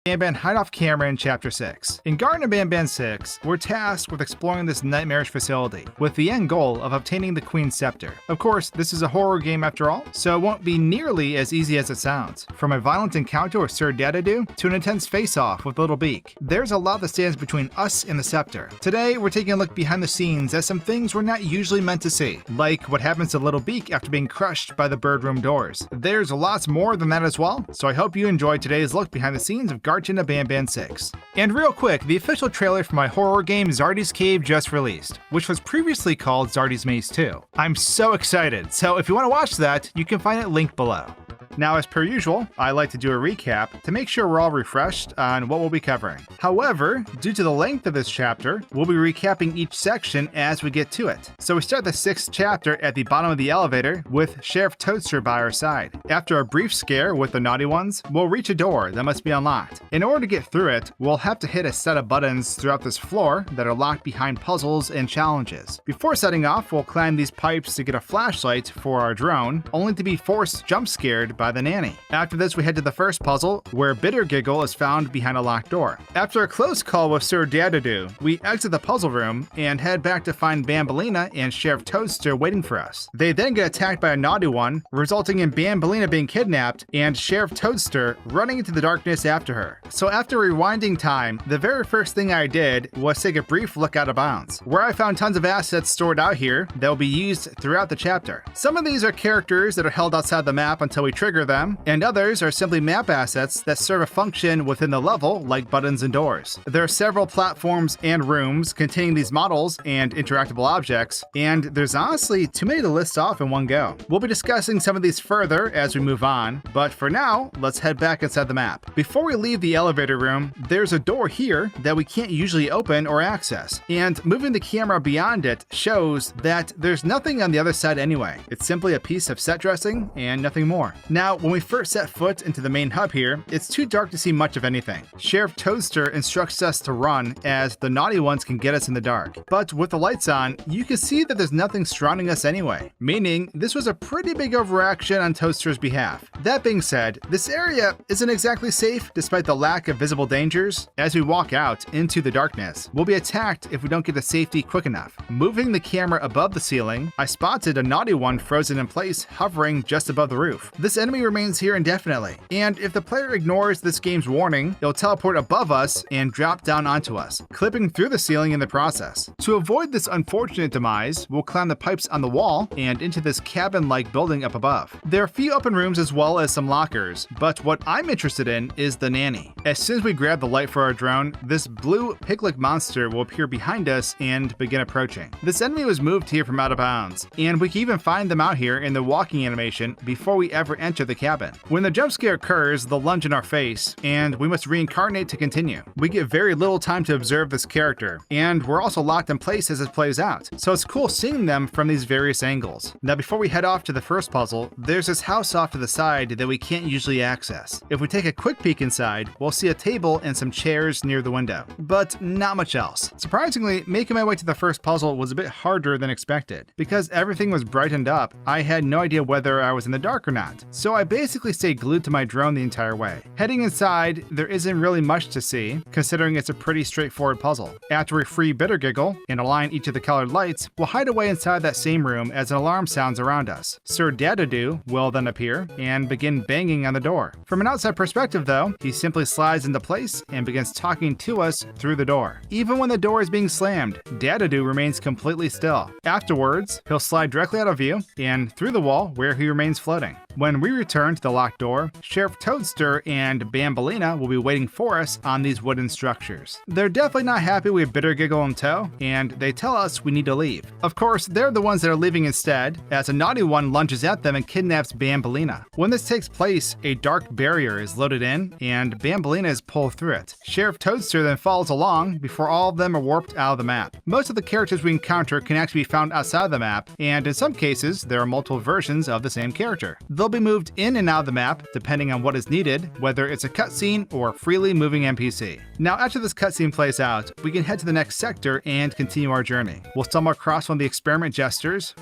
Banban hide off camera in Chapter 6. In Garden of Banban 6, we're tasked with exploring this nightmarish facility, with the end goal of obtaining the Queen's Scepter. Of course, this is a horror game after all, so it won't be nearly as easy as it sounds. From a violent encounter with Sir Dadadoo to an intense face-off with Little Beak, there's a lot that stands between us and the Scepter. Today, we're taking a look behind the scenes at some things we're not usually meant to see, like what happens to Little Beak after being crushed by the bird room doors. There's lots more than that as well, so I hope you enjoyed today's look behind the scenes of Garden of Banban 6. And real quick, the official trailer for my horror game Zardy's Cave just released, which was previously called Zardy's Maze 2. I'm so excited, so if you want to watch that, you can find it linked below. Now, as per usual, I like to do a recap to make sure we're all refreshed on what we'll be covering. However, due to the length of this chapter, we'll be recapping each section as we get to it. So we start the 6th chapter at the bottom of the elevator with Sheriff Toadster by our side. After a brief scare with the naughty ones, we'll reach a door that must be unlocked. In order to get through it, we'll have to hit a set of buttons throughout this floor that are locked behind puzzles and challenges. Before setting off, we'll climb these pipes to get a flashlight for our drone, only to be forced jump scared by the nanny. After this, we head to the first puzzle, where Bitter Giggle is found behind a locked door. After a close call with Sir Dadadoo, we exit the puzzle room and head back to find Banbaleena and Sheriff Toadster waiting for us. They then get attacked by a naughty one, resulting in Banbaleena being kidnapped and Sheriff Toadster running into the darkness after her. So after rewinding time, the very first thing I did was take a brief look out of bounds, where I found tons of assets stored out here that will be used throughout the chapter. Some of these are characters that are held outside the map until we trigger them, and others are simply map assets that serve a function within the level, like buttons and doors. There are several platforms and rooms containing these models and interactable objects, and there's honestly too many to list off in one go. We'll be discussing some of these further as we move on, but for now, let's head back inside the map. Before we leave the elevator room, there's a door here that we can't usually open or access, and moving the camera beyond it shows that there's nothing on the other side anyway. It's simply a piece of set dressing and nothing more. Now, when we first set foot into the main hub here, it's too dark to see much of anything. Sheriff Toadster instructs us to run, as the naughty ones can get us in the dark. But with the lights on, you can see that there's nothing surrounding us anyway, meaning this was a pretty big overaction on Toadster's behalf. That being said, this area isn't exactly safe despite the lack of visible dangers. As we walk out into the darkness, we'll be attacked if we don't get to safety quick enough. Moving the camera above the ceiling, I spotted a naughty one frozen in place, hovering just above the roof. This enemy remains here indefinitely, and if the player ignores this game's warning, it'll teleport above us and drop down onto us, clipping through the ceiling in the process. To avoid this unfortunate demise, we'll climb the pipes on the wall and into this cabin-like building up above. There are a few open rooms as well as some lockers, but what I'm interested in is the nanny. As soon as we grab the light for our drone, this blue pig-like monster will appear behind us and begin approaching. This enemy was moved here from out of bounds, and we can even find them out here in the walking animation before we ever enter the cabin. When the jump scare occurs, they'll lunge in our face, and we must reincarnate to continue. We get very little time to observe this character, and we're also locked in place as it plays out, so it's cool seeing them from these various angles. Now, before we head off to the first puzzle, there's this house off to the side that we can't usually access. If we take a quick peek inside, we'll see a table and some chairs near the window, but not much else. Surprisingly, making my way to the first puzzle was a bit harder than expected. Because everything was brightened up, I had no idea whether I was in the dark or not, so I basically stayed glued to my drone the entire way. Heading inside, there isn't really much to see, considering it's a pretty straightforward puzzle. After we free Bitter Giggle and align each of the colored lights, we'll hide away inside that same room as an alarm sounds around us. Sir Dadadoo will then appear and begin banging on the door. From an outside perspective though, he simply slides into place and begins talking to us through the door. Even when the door is being slammed, Dadadoo remains completely still. Afterwards, he'll slide directly out of view and through the wall where he remains floating. When we return to the locked door, Sheriff Toadster and Banbaleena will be waiting for us on these wooden structures. They're definitely not happy we have Bitter Giggle in tow, and they tell us we need to leave. Of course, they're the ones that are leaving instead, as a naughty one lunges at them and kidnaps Banbaleena. When this takes place, a dark barrier is loaded in, and Banbaleena is pulled through it. Sheriff Toadster then follows along before all of them are warped out of the map. Most of the characters we encounter can actually be found outside the map, and in some cases, there are multiple versions of the same character. The They'll be moved in and out of the map depending on what is needed, whether it's a cutscene or a freely moving NPC. Now, after this cutscene plays out, we can head to the next sector and continue our journey. We'll stumble across one of the experiment jesters,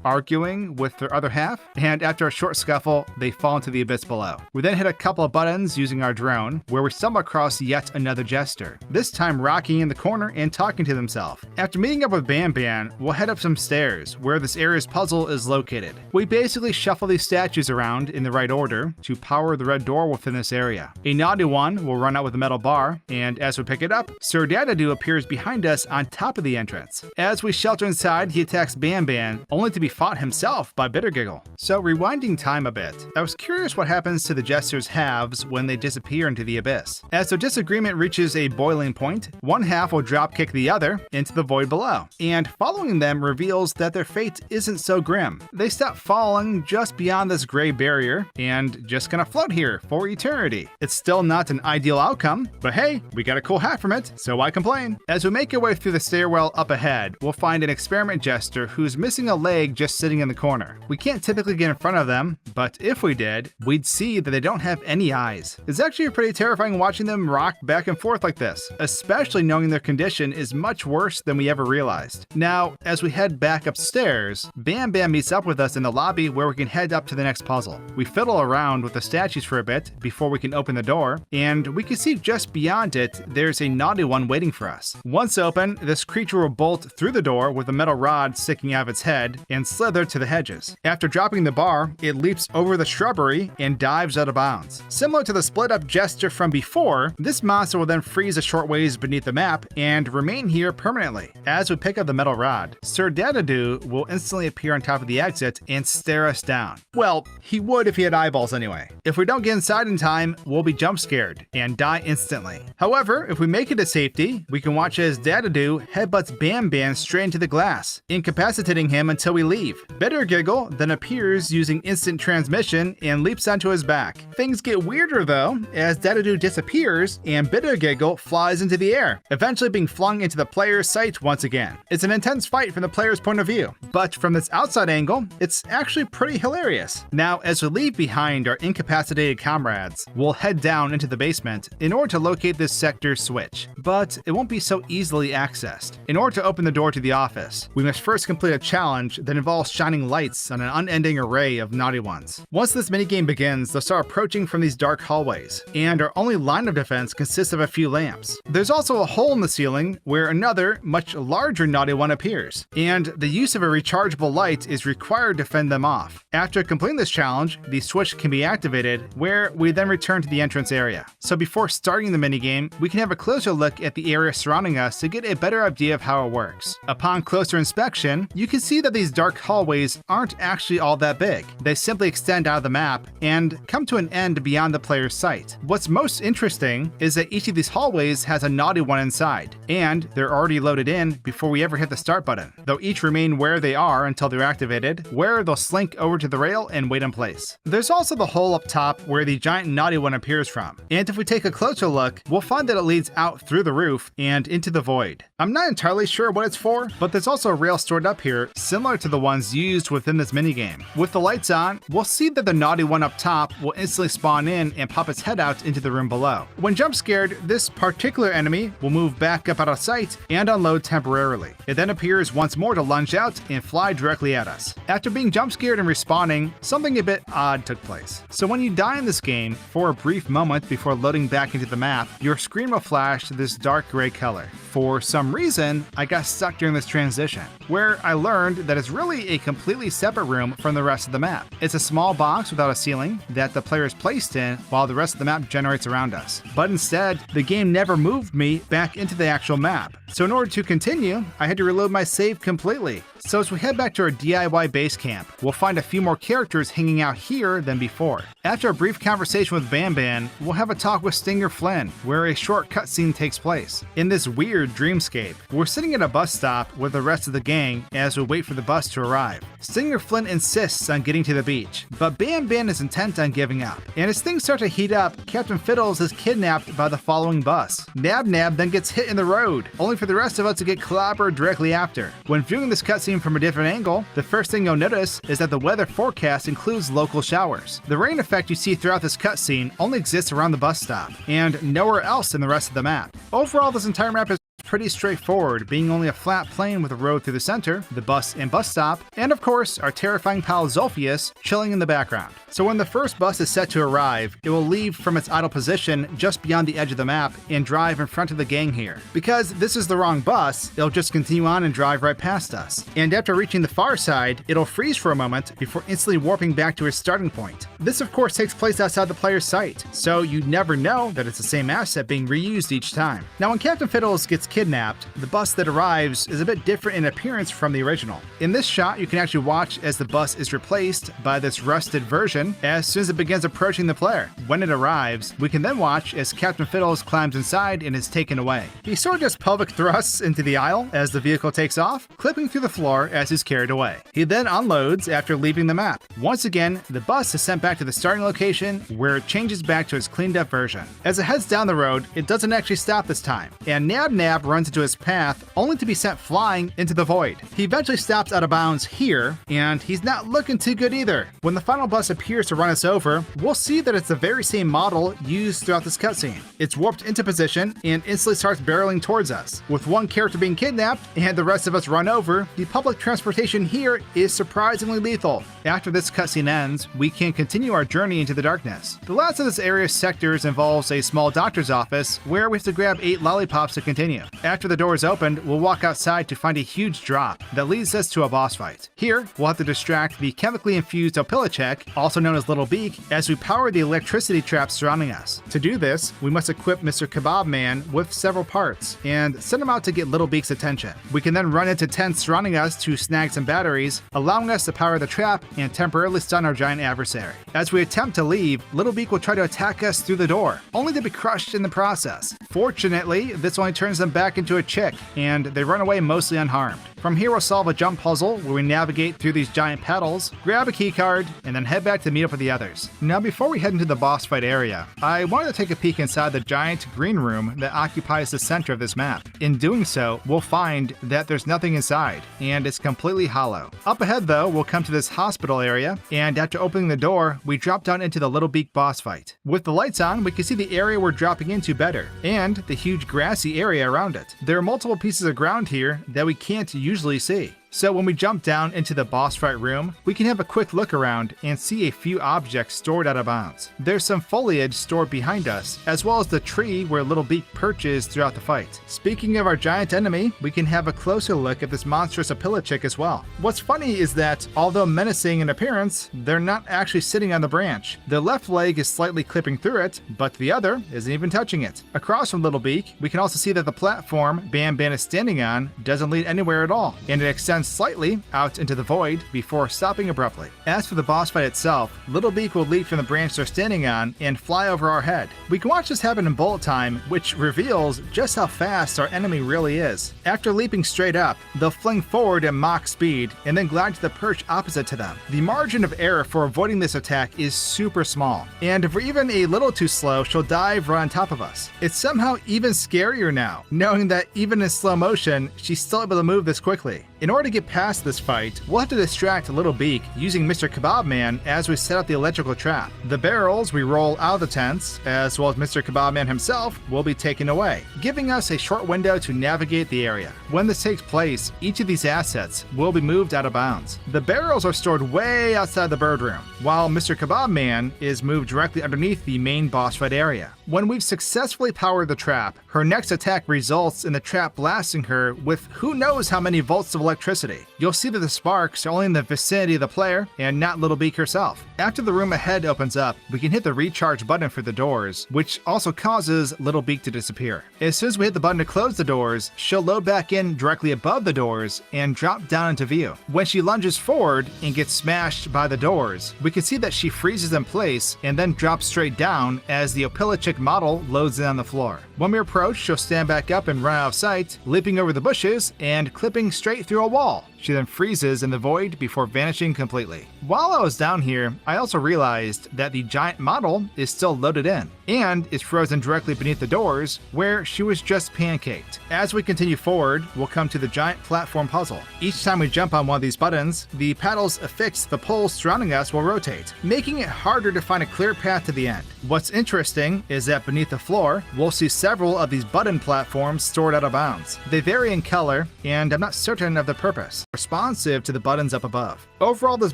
arguing with their other half, and after a short scuffle, they fall into the abyss below. We then hit a couple of buttons using our drone, where we stumble across yet another jester, this time rocking in the corner and talking to himself. After meeting up with Banban, we'll head up some stairs, where this area's puzzle is located. We basically shuffle these statues around in the right order to power the red door within this area. A naughty one will run out with a metal bar, and as we pick it up, Sir Dadadoo appears behind us on top of the entrance. As we shelter inside, he attacks Banban, only to be fought himself by Bittergiggle. So rewinding time a bit, I was curious what happens to the Jester's halves when they disappear into the abyss. As their disagreement reaches a boiling point, one half will dropkick the other into the void below, and following them reveals that their fate isn't so grim. They stop falling just beyond this gray barrier and just gonna float here for eternity. It's still not an ideal outcome, but hey, we got a cool hat from it, so why complain? As we make our way through the stairwell up ahead, we'll find an experiment jester who's missing a leg just sitting in the corner. We can't typically get in front of them, but if we did, we'd see that they don't have any eyes. It's actually pretty terrifying watching them rock back and forth like this, especially knowing their condition is much worse than we ever realized. Now, as we head back upstairs, Banban meets up with us in the lobby where we can head up to the next puzzle. We fiddle around with the statues for a bit before we can open the door, and we can see just beyond it, there's a naughty one waiting for us. Once open, this creature will bolt through the door with a metal rod sticking out of its head and slither to the hedges. After dropping the bar, it leaps over the shrubbery and dives out of bounds. Similar to the split up jester from before, this monster will then freeze a short ways beneath the map and remain here permanently. As we pick up the metal rod, Sir Dadadoo will instantly appear on top of the exit and stare us down. Well, he would if he had eyeballs anyway. If we don't get inside in time, we'll be jump scared and die instantly. However, if we make it to safety, we can watch as Dadadoo headbutts Banban straight into the glass, incapacitating him until we leave. Bittergiggle then appears using instant transmission and leaps onto his back. Things get weirder though, as Dadadoo disappears and Bittergiggle flies into the air, eventually being flung into the player's sight once again. It's an intense fight from the player's point of view, but from this outside angle, it's actually pretty hilarious. Now, as we leave behind our incapacitated comrades, we'll head down into the basement in order to locate this sector switch, but it won't be so easily accessed. In order to open the door to the office, we must first complete a challenge that involves shining lights on an unending array of naughty ones. Once this minigame begins, they'll start approaching from these dark hallways, and our only line of defense consists of a few lamps. There's also a hole in the ceiling where another, much larger naughty one appears, and the use of a rechargeable light is required to fend them off. After completing this challenge, the switch can be activated, where we then return to the entrance area. So before starting the minigame, we can have a closer look at the area surrounding us to get a better idea of how it works. Upon closer inspection, you can see that these dark hallways aren't actually all that big. They simply extend out of the map and come to an end beyond the player's sight. What's most interesting is that each of these hallways has a naughty one inside, and they're already loaded in before we ever hit the start button. They'll each remain where they are until they're activated, where they'll slink over to the rail and wait in place. There's also the hole up top where the giant naughty one appears from, and if we take a closer look, we'll find that it leads out through the roof and into the void. I'm not entirely sure what it's for, but there's also a rail stored up here similar to the ones used within this minigame. With the lights on, we'll see that the naughty one up top will instantly spawn in and pop its head out into the room below. When jump scared, this particular enemy will move back up out of sight and unload temporarily. It then appears once more to lunge out and fly directly at us. After being jump scared and respawning, something a bit odd took place. So when you die in this game, for a brief moment before loading back into the map, your screen will flash this dark gray color. For some reason, I got stuck during this transition, where I learned that it's really a completely separate room from the rest of the map. It's a small box without a ceiling that the player is placed in while the rest of the map generates around us. But instead, the game never moved me back into the actual map. So in order to continue, I had to reload my save completely. So as we head back to our DIY base camp, we'll find a few more characters hanging out here than before. After a brief conversation with Banban, we'll have a talk with Stinger Flynn, where a short cutscene takes place. In this weird weird dreamscape. We're sitting at a bus stop with the rest of the gang as we wait for the bus to arrive. Singer Flint insists on getting to the beach, but Ban Ban is intent on giving up. And as things start to heat up, Captain Fiddles is kidnapped by the following bus. Nab Nab then gets hit in the road, only for the rest of us to get clobbered directly after. When viewing this cutscene from a different angle, the first thing you'll notice is that the weather forecast includes local showers. The rain effect you see throughout this cutscene only exists around the bus stop, and nowhere else in the rest of the map. Overall, this entire map is pretty straightforward, being only a flat plain with a road through the center, the bus and bus stop, and of course, our terrifying pal Zolphius chilling in the background. So when the first bus is set to arrive, it will leave from its idle position just beyond the edge of the map and drive in front of the gang here. Because this is the wrong bus, it'll just continue on and drive right past us. And after reaching the far side, it'll freeze for a moment before instantly warping back to its starting point. This of course takes place outside the player's sight, so you never know that it's the same asset being reused each time. Now when Captain Fiddles gets kidnapped, the bus that arrives is a bit different in appearance from the original. In this shot, you can actually watch as the bus is replaced by this rusted version as soon as it begins approaching the player. When it arrives, we can then watch as Captain Fiddles climbs inside and is taken away. He sort of just pelvic thrusts into the aisle as the vehicle takes off, clipping through the floor as he's carried away. He then unloads after leaving the map. Once again, the bus is sent back to the starting location where it changes back to its cleaned up version. As it heads down the road, it doesn't actually stop this time, and Nab Nab runs into his path only to be sent flying into the void. He eventually stops out of bounds here, and he's not looking too good either. When the final bus appears to run us over, we'll see that it's the very same model used throughout this cutscene. It's warped into position and instantly starts barreling towards us. With one character being kidnapped and the rest of us run over, the public transportation here is surprisingly lethal. After this cutscene ends, we can continue our journey into the darkness. The last of this area's sectors involves a small doctor's office where we have to grab 8 lollipops to continue. After the doors opened, we'll walk outside to find a huge drop that leads us to a boss fight. Here, we'll have to distract the chemically infused Opilichek, also known as Little Beak, as we power the electricity traps surrounding us. To do this, we must equip Mr. Kebab Man with several parts and send him out to get Little Beak's attention. We can then run into tents surrounding us to snag some batteries, allowing us to power the trap and temporarily stun our giant adversary. As we attempt to leave, Little Beak will try to attack us through the door, only to be crushed in the process. Fortunately, this only turns them back into a chick, and they run away mostly unharmed. From here, we'll solve a jump puzzle where we navigate through these giant pedals, grab a keycard, and then head back to meet up with the others. Now, before we head into the boss fight area, I wanted to take a peek inside the giant green room that occupies the center of this map. In doing so, we'll find that there's nothing inside, and it's completely hollow. Up ahead, though, we'll come to this hospital area, and after opening the door, we drop down into the Little Beak boss fight. With the lights on, we can see the area we're dropping into better, and the huge grassy area around it. There are multiple pieces of ground here that we can't usually see. So when we jump down into the boss fight room, we can have a quick look around and see a few objects stored out of bounds. There's some foliage stored behind us, as well as the tree where Little Beak perches throughout the fight. Speaking of our giant enemy, we can have a closer look at this monstrous Opilichek as well. What's funny is that, although menacing in appearance, they're not actually sitting on the branch. Their left leg is slightly clipping through it, but the other isn't even touching it. Across from Little Beak, we can also see that the platform Ban Ban is standing on doesn't lead anywhere at all, and it extends slightly out into the void before stopping abruptly. As for the boss fight itself, Little Beak will leap from the branch they're standing on and fly over our head. We can watch this happen in bullet time, which reveals just how fast our enemy really is. After leaping straight up, they'll fling forward at Mach speed and then glide to the perch opposite to them. The margin of error for avoiding this attack is super small, and if we're even a little too slow, she'll dive right on top of us. It's somehow even scarier now, knowing that even in slow motion, she's still able to move this quickly. In order to get past this fight, we'll have to distract Little Beak using Mr. Kebab Man as we set up the electrical trap. The barrels we roll out of the tents, as well as Mr. Kebab Man himself, will be taken away, giving us a short window to navigate the area. When this takes place, each of these assets will be moved out of bounds. The barrels are stored way outside the bird room, while Mr. Kebab Man is moved directly underneath the main boss fight area. When we've successfully powered the trap, her next attack results in the trap blasting her with who knows how many volts of electricity. You'll see that the sparks are only in the vicinity of the player and not Little Beak herself. After the room ahead opens up, we can hit the recharge button for the doors, which also causes Little Beak to disappear. As soon as we hit the button to close the doors, she'll load back in directly above the doors and drop down into view. When she lunges forward and gets smashed by the doors, we can see that she freezes in place and then drops straight down as the Opilichik model loads in on the floor. When we approach, she'll stand back up and run out of sight, leaping over the bushes and clipping straight through a wall. She then freezes in the void before vanishing completely. While I was down here, I also realized that the giant model is still loaded in and is frozen directly beneath the doors where she was just pancaked. As we continue forward, we'll come to the giant platform puzzle. Each time we jump on one of these buttons, the paddles affixed to the poles surrounding us will rotate, making it harder to find a clear path to the end. What's interesting is that beneath the floor, we'll see several of these button platforms stored out of bounds. They vary in color, and I'm not certain of the purpose, responsive to the buttons up above. Overall, this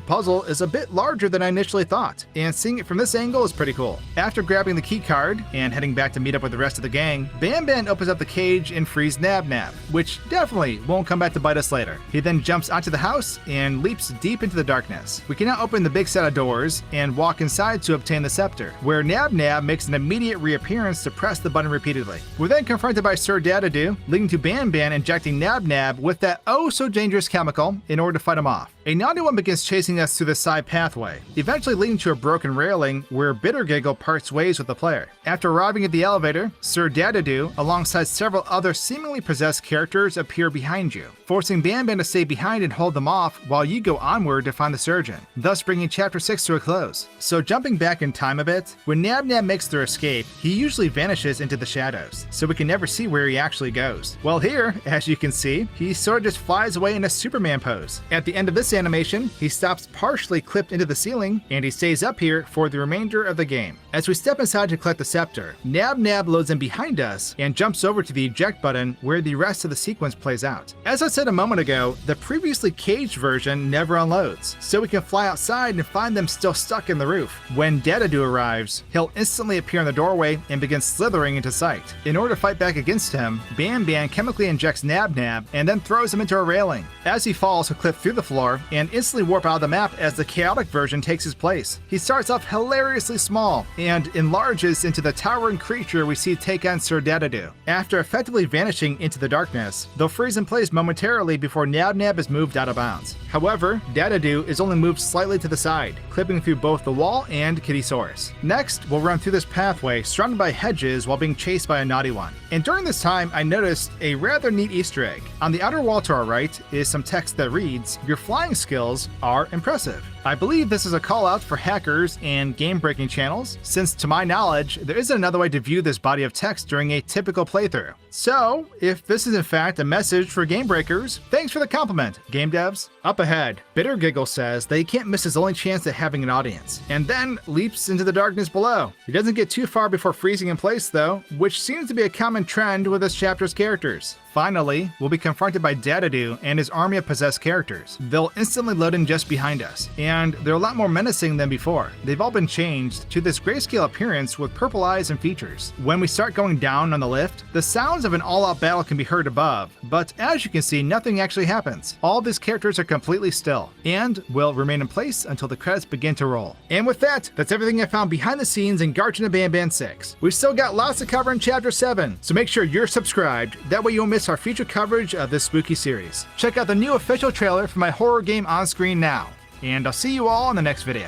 puzzle is a bit larger than I initially thought, and seeing it from this angle is pretty cool. After grabbing the key card and heading back to meet up with the rest of the gang, Banban opens up the cage and frees Nab Nab, which definitely won't come back to bite us later. He then jumps onto the house and leaps deep into the darkness. We can now open the big set of doors and walk inside to obtain the scepter, where Nab Nab makes an immediate reappearance to press the button repeatedly. We're then confronted by Sir Dadadoo, leading to Banban injecting Nab Nab with that oh-so-dangerous chemical in order to fight him off. A naughty one begins chasing us through the side pathway, eventually leading to a broken railing where Bittergiggle parts ways with the player. After arriving at the elevator, Sir Dadadoo, alongside several other seemingly possessed characters, appear behind you, forcing Banban to stay behind and hold them off while you go onward to find the surgeon, thus bringing Chapter 6 to a close. So jumping back in time a bit, when Nab Nab makes their escape, he usually vanishes into the shadows, so we can never see where he actually goes. Well here, as you can see, he sort of just flies away in a Superman pose. At the end of this animation, he stops partially clipped into the ceiling, and he stays up here for the remainder of the game. As we step inside to collect the scepter, Nab Nab loads in behind us and jumps over to the eject button where the rest of the sequence plays out. As I said a moment ago, the previously caged version never unloads, so we can fly outside and find them still stuck in the roof. When Dadadoo arrives, he'll instantly appear in the doorway and begin slithering into sight. In order to fight back against him, Banban chemically injects Nab Nab and then throws him into a railing. As he falls, he'll clip through the floor and instantly warp out of the map as the chaotic version takes his place. He starts off hilariously small and enlarges into the towering creature we see take on Sir Dadadoo. After effectively vanishing into the darkness, they'll freeze in place momentarily before Nab Nab is moved out of bounds. However, Dadadoo is only moved slightly to the side, clipping through both the wall and Kittysaurus. Next, we'll run through this pathway surrounded by hedges while being chased by a naughty one. And during this time, I noticed a rather neat Easter egg. On the outer wall to our right is some text that reads, "Your flying skills are impressive." I believe this is a call out for hackers and game-breaking channels, since to my knowledge, there isn't another way to view this body of text during a typical playthrough. So, if this is in fact a message for game breakers, thanks for the compliment, game devs. Up ahead, Bittergiggle says that he can't miss his only chance at having an audience, and then leaps into the darkness below. He doesn't get too far before freezing in place though, which seems to be a common trend with this chapter's characters. Finally, we'll be confronted by Dadadoo and his army of possessed characters. They'll instantly load in just behind us, and they're a lot more menacing than before. They've all been changed to this grayscale appearance with purple eyes and features. When we start going down on the lift, the sounds of an all-out battle can be heard above, but as you can see, nothing actually happens. All these characters are completely still, and will remain in place until the credits begin to roll. And with that, that's everything I found behind the scenes in Garten Banban 6. We've still got lots to cover in Chapter 7, so make sure you're subscribed, that way you won't miss our future coverage of this spooky series. Check out the new official trailer for my horror game on screen now, and I'll see you all in the next video.